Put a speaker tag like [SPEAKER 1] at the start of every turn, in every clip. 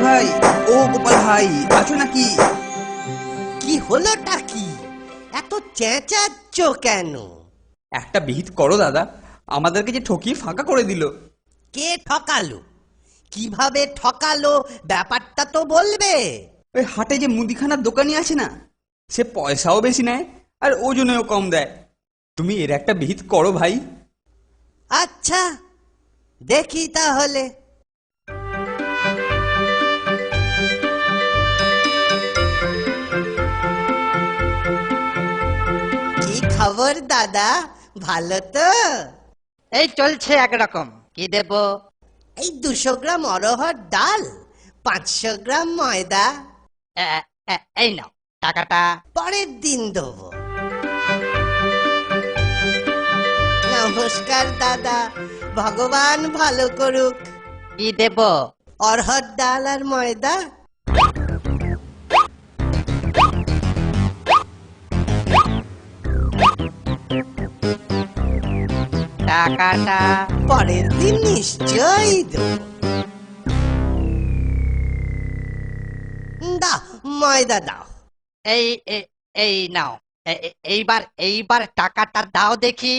[SPEAKER 1] ভাই, ও গোপাল ভাই, আছো নাকি?
[SPEAKER 2] কি হলোটা কি? এত চেঁচাচ্ছ কেন?
[SPEAKER 1] একটা বিহিত করো দাদা, আমাদেরকে যে ঠকিয়ে ফাঁকা করে দিল।
[SPEAKER 2] কে ঠকালো? কিভাবে ঠকালো ব্যাপারটা তো বলবে।
[SPEAKER 1] ওই হাটে যে মুদিখানার দোকানি আছে না, সে পয়সাও বেশি নেয় আর ওজনেও কম দেয়। তুমি এর একটা বিহিত করো ভাই।
[SPEAKER 2] আচ্ছা, দেখি তাহলে। কি খবর দাদা, ভালো তো?
[SPEAKER 3] এই চলছে একরকম। কি দেব?
[SPEAKER 2] এই 200 গ্রাম অরহর ডাল, 500 গ্রাম ময়দা।
[SPEAKER 3] এই নাও টাকাটা।
[SPEAKER 2] পরের দিন দেবো। নমস্কার দাদা, ভগবান ভালো করুক।
[SPEAKER 3] কি দেব?
[SPEAKER 2] অরহর ডাল আর ময়দা।
[SPEAKER 3] টাকাটা
[SPEAKER 2] পরের দিন নিশ্চয়ই দেবো। দাও, ময়দা দাও।
[SPEAKER 3] এই এই নাও। এইবার টাকাটা দাও দেখি।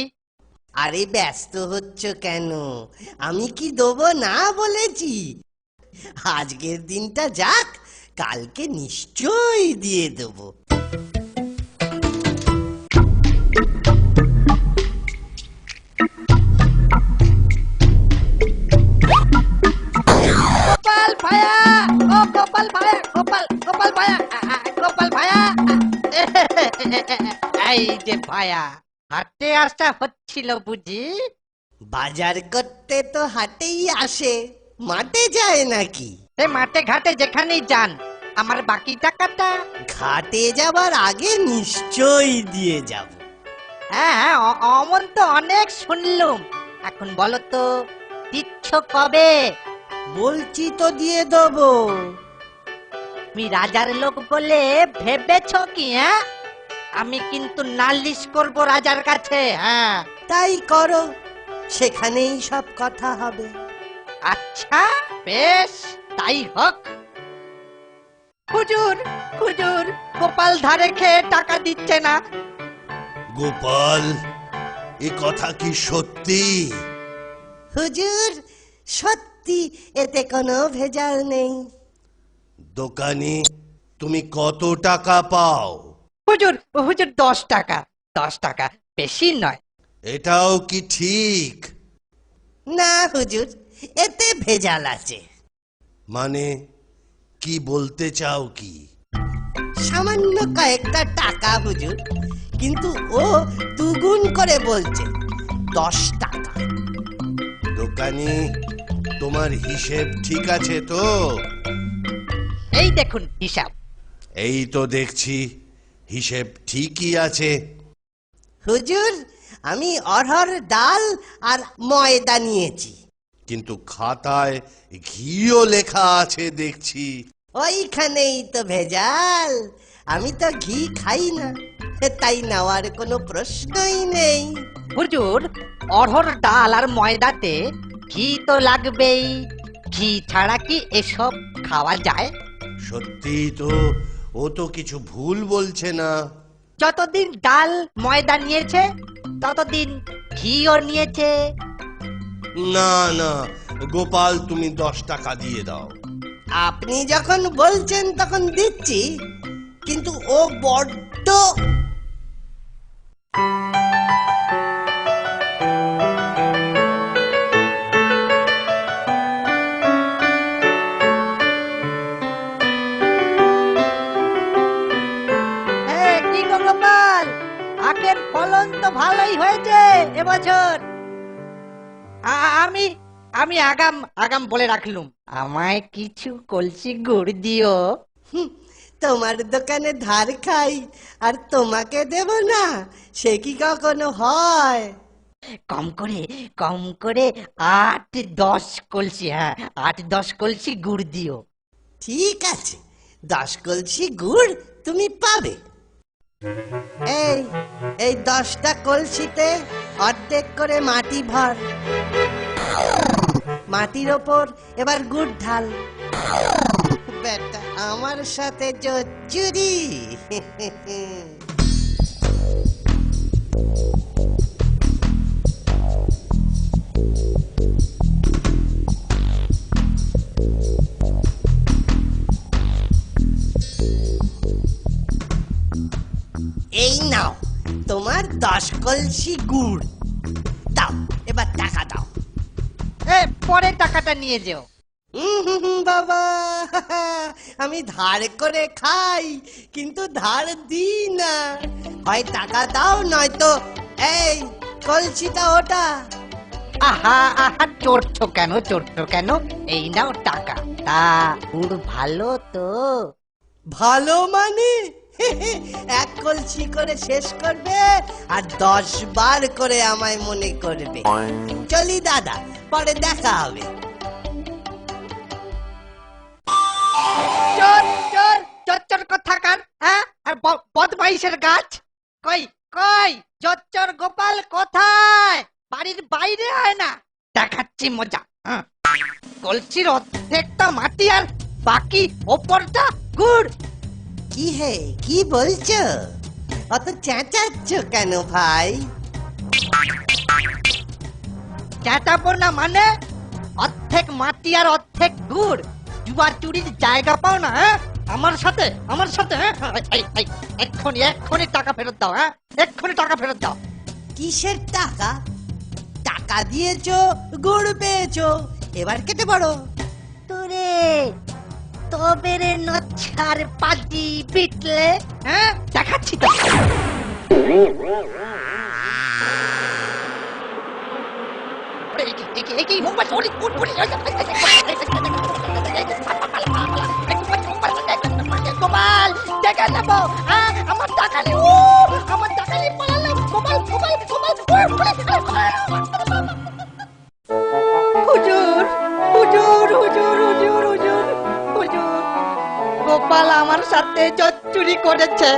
[SPEAKER 2] আরে ব্যস্ত হচ্ছ কেন? আমি কি দেবো না বলেছি? আজকের দিনটা যাক, কালকে নিশ্চয়ই দিয়ে দেবো।
[SPEAKER 3] গোপাল ভায়া, ও গোপাল ভায়া, গোপাল ভায়া, গোপাল ভায়া। এই যে ভায়া, হাটে আসা হচ্ছিল বুঝি?
[SPEAKER 2] বাজার করতে তো হাটেই আসে, মাঠে যায় নাকি?
[SPEAKER 3] সে মাঠে ঘাটে যেখানেই যান, আমার বাকি টাকাটা।
[SPEAKER 2] ঘাটে যাবার আগে নিশ্চয়ই দিয়ে যাব।
[SPEAKER 3] হ্যাঁ, অমন তো অনেক শুনলুম। এখন বলো তো, দিচ্ছ কবে?
[SPEAKER 2] বলছি তো দিয়ে দেবো।
[SPEAKER 3] তুমি রাজার লোক বলে ভেবেছ কি? হ্যাঁ, আমি কিন্তু নালিশ করব রাজার কাছে। হ্যাঁ,
[SPEAKER 2] তাই করো, সেখানেই সব কথা হবে।
[SPEAKER 3] আচ্ছা বেশ, তাই হোক। হুজুর, হুজুর, গোপাল ধারে খেয়ে টাকা দিচ্ছে না।
[SPEAKER 4] গোপাল, এ কথা কি সত্যি?
[SPEAKER 2] হুজুর, সত্যি, এতে কোনো ভেজাল নেই।
[SPEAKER 4] দোকানি, তুমি কত টাকা পাও?
[SPEAKER 3] হুজুর, হুজুর 10 টাকা, 10 টাকা, বেশি নয়।
[SPEAKER 4] এটাও কি ঠিক?
[SPEAKER 2] না হুজুর, এতে ভেজাল আছে।
[SPEAKER 4] মানে কি বলতে চাও কি?
[SPEAKER 2] সামান্য কয়েকটা টাকা হুজুর, কিন্তু ও দুগুণ করে বলছে, 10 টাকা।
[SPEAKER 4] দোকানি, তোমার হিসেব ঠিক আছে তো?
[SPEAKER 3] এই দেখুন হিসাব।
[SPEAKER 4] এই তো দেখছি হিসেব ঠিকই আছে।
[SPEAKER 2] হুজুর, আমি অরহর ডাল আর ময়দা নিয়েছি।
[SPEAKER 4] কিন্তু খাতায় ঘিও লেখা আছে দেখছি।
[SPEAKER 2] ওইখানেই তো ভেজাল। আমি তো ঘি খাই না, তাই নেওয়ার কোনো প্রশ্নই নেই।
[SPEAKER 3] হুজুর, অড়হর ডাল আর ময়দাতে ঘি তো লাগবেই। ঘি ছাড়া কি এসব খাওয়া যায়?
[SPEAKER 4] সত্যি তো, ও তো কিছু ভুল বলছে না।
[SPEAKER 3] যতদিন ডাল ময়দা নিয়েছে, ততদিন ঘিও নিয়েছে।
[SPEAKER 4] না না গোপাল, তুমি 10 টাকা দিয়ে দাও।
[SPEAKER 2] আপনি যখন বলছেন তখন দিচ্ছি, কিন্তু ও বড্ড।
[SPEAKER 3] কি গো গোপাল, আখের ফলন তো ভালোই হয়েছে এবছর। আমি আমি আগাম আগাম বলে রাখলুম, আমায় কিছু কলসি গুড় দিও।
[SPEAKER 2] হুঁ, তোমার দোকানে ধার খাই আর তোমাকে দেব না, সে কি কখনো হয়?
[SPEAKER 3] কম করে 8-10 কলসি, হ্যাঁ 8-10 কলসি গুড় দিও।
[SPEAKER 2] ঠিক আছে, 10 কলসি গুড় তুমি পাবে। এই এই 10টা কলসিতে অর্ধেক করে মাটি ভর। মাটির ওপর এবার গুড় ঢাল। বেটা আমার সাথে চুরি। এই নাও তোমার 10 কলসি গুড়। দাও এবার টাকা দাও।
[SPEAKER 3] এ পরে টাকাটা নিয়ে যেও।
[SPEAKER 2] বাবা, আমি ধার করে খাই কিন্তু ধার দিই না। হয় টাকা দাও নয়তো এই কলসিটা ওটা।
[SPEAKER 3] আহা আহা, চড়ছো কেন? এই নাও টাকা। তা গুড় ভালো তো?
[SPEAKER 2] ভালো মানে? এক কলসি করে শেষ করবে আর 10 বার করে আমায় মনে করবে। চলি দাদা, পরে দেখা হবে।
[SPEAKER 3] চোর কোথাকার, হ্যাঁ? আর বদমাইশের গাছ কই চোর গোপাল কোথায়? বাড়ির বাইরে হয় না? দেখাচ্ছি মজা। হ্যাঁ। কলসির অর্ধেকটা মাটি আর বাকি ওপরটা গুড়।
[SPEAKER 2] কি হে, কি বলছো? অত চেঁচাচ্ছ কেন ভাই?
[SPEAKER 3] চেঁচাবো না মানে? অর্ধেক মাটি আর অর্ধেক গুড়। জুয়া চুরির জায়গা পাও না, হ্যাঁ? আমার সাথে হ্যাঁ? এক্ষুনি টাকা ফেরত দাও, হ্যাঁ? এক্ষুনি টাকা ফেরত দাও।
[SPEAKER 2] কিসের টাকা? টাকা দিয়েছো, গুড় পেয়েছো, এবার কেটে পড়ো।
[SPEAKER 3] তোরে তবে রে নচ্ছার পাজি বিটলে, হ্যাঁ? দেখাচ্ছি তো। গোপাল টাকা নেবো, আমার টাকা নেই, আমার টাকা নিয়ে পালালো। গোপাল হুজুর, গোপাল আমার সাথে চুরি করেছে।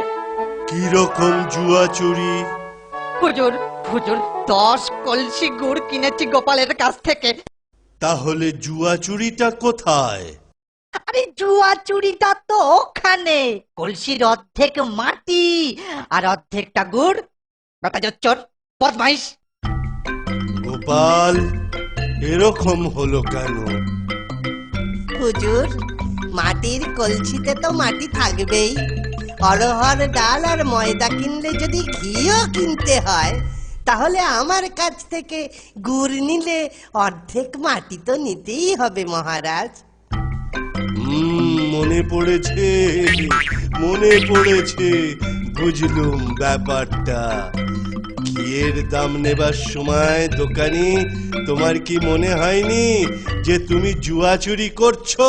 [SPEAKER 4] কি রকম জুয়া চুরি?
[SPEAKER 3] হুজুর 10 কলসি গুড় কিনেছি গোপালের কাছ থেকে।
[SPEAKER 4] তাহলে জুয়া চুরিটা কোথায়?
[SPEAKER 3] আরে জুয়া চুরিটা তো ওখানে। কলসির অর্ধেক মাটি আর অর্ধেকটা গুড়। কথা চোর বদমাইশ।
[SPEAKER 4] গোপাল, এরকম হলো কেন?
[SPEAKER 2] হুজুর, মাটির কলসিতে তো মাটি থাকবেই। অরহর ডাল আর ময়দা কিনলে যদি ঘিও কিনতে হয়, তাহলে আমার কাছ থেকে গুড় নিলে অর্ধেক মাটি তো নিতেই হবে মহারাজ।
[SPEAKER 4] মনে পড়েছে, বুঝলুম ব্যাপারটা। ঘিয়ের দাম নেবার সময় দোকানি তোমার কি মনে হয়নি যে তুমি জুয়া চুরি করছো?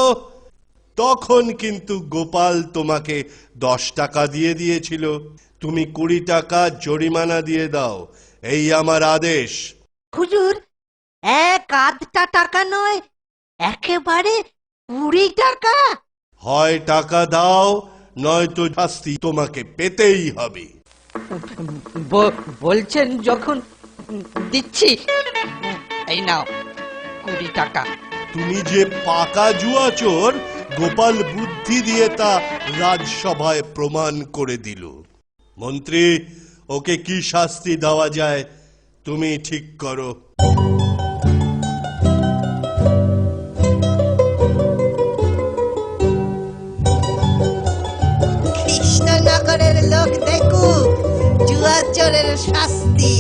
[SPEAKER 4] তখন কিন্তু গোপাল তোমাকে 10 টাকা দিয়ে দিয়েছিল। তুমি 20 টাকা জরিমানা দিয়ে দাও, এই আমার আদেশ।
[SPEAKER 3] হুজুর, এক আধটা টাকা নয়, একেবারে 20 টাকা।
[SPEAKER 4] হয় টাকা দাও, নয়তো শাস্তি তোমাকে পেতেই হবে।
[SPEAKER 3] বলছেন যখন দিচ্ছি। এই নাও 20 টাকা।
[SPEAKER 4] তুমি যে পাকা জুয়া চোর, গোপাল বুদ্ধি দিয়ে তা রাজসভায় প্রমাণ করে দিল। মন্ত্রী, ওকে কি শাস্তি দেওয়া যায় তুমি ঠিক করো।
[SPEAKER 2] কৃষ্ণনগরের লোক দেখুক জুয়া চোরের শাস্তি।